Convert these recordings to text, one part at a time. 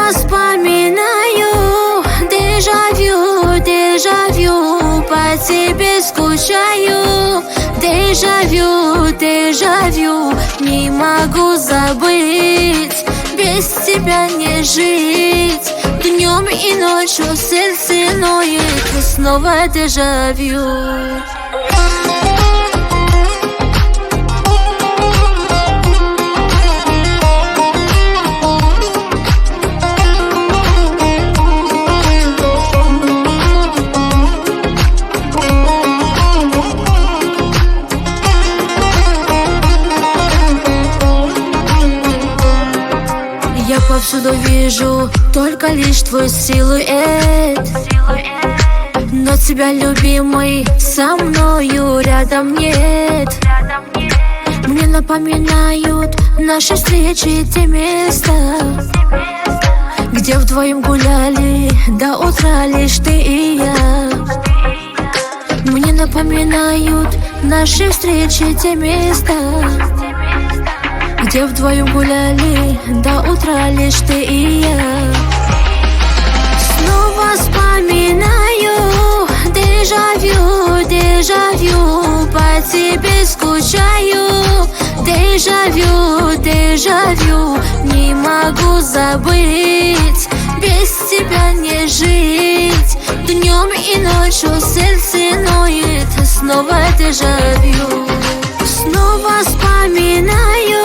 Снова вспоминаю дежавю, дежавю, по тебе скучаю. Дежавю, дежавю, не могу забыть, без тебя не жить. Днем и ночью сердце ноет, и снова дежавю. Я повсюду вижу только лишь твой силуэт, но тебя, любимый, со мною рядом нет. Мне напоминают наши встречи те места, где вдвоем гуляли до утра лишь ты и я. Мне напоминают наши встречи те места, где вдвоем гуляли до утра лишь ты и я. Снова вспоминаю дежавю, дежавю, по тебе скучаю. Дежавю, дежавю, не могу забыть, без тебя не жить. Днем и ночью сердце ноет, и снова дежавю. Снова вспоминаю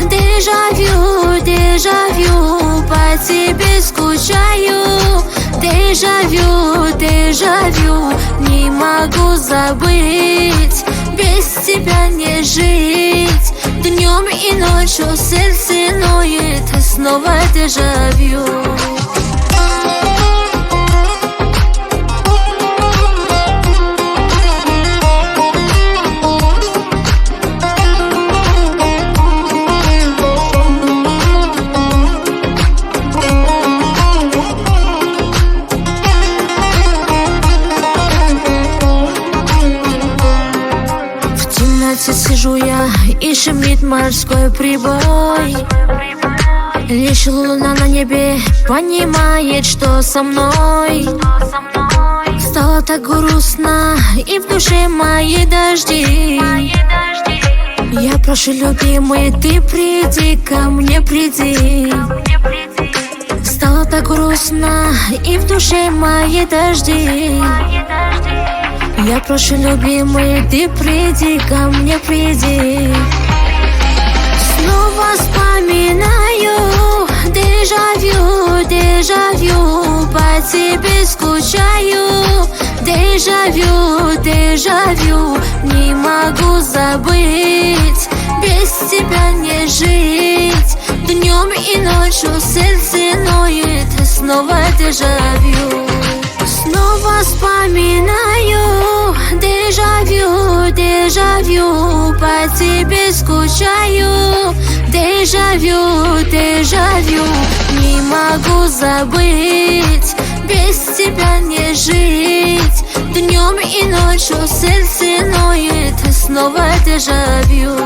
дежавю, дежавю, по тебе скучаю. Дежавю, дежавю, не могу забыть, без тебя не жить. Днем и ночью сердце ноет, и снова дежавю. Сижу я, и шумит морской прибой. Лишь луна на небе понимает, что со мной. Стало так грустно, и в душе мои дожди. Я прошу, любимый, ты приди ко мне, приди. Стало так грустно, и в душе мои дожди. Я прошу, любимый, ты приди ко мне, приди. Снова вспоминаю дежавю, дежавю, по тебе скучаю. Дежавю, дежавю, не могу забыть, без тебя не жить. Днем и ночью сердце ноет, и снова дежавю. Снова вспоминаю дежавю, дежавю, по тебе скучаю. Дежавю, дежавю, не могу забыть, без тебя не жить. Днем и ночью сердце ноет, и снова дежавю.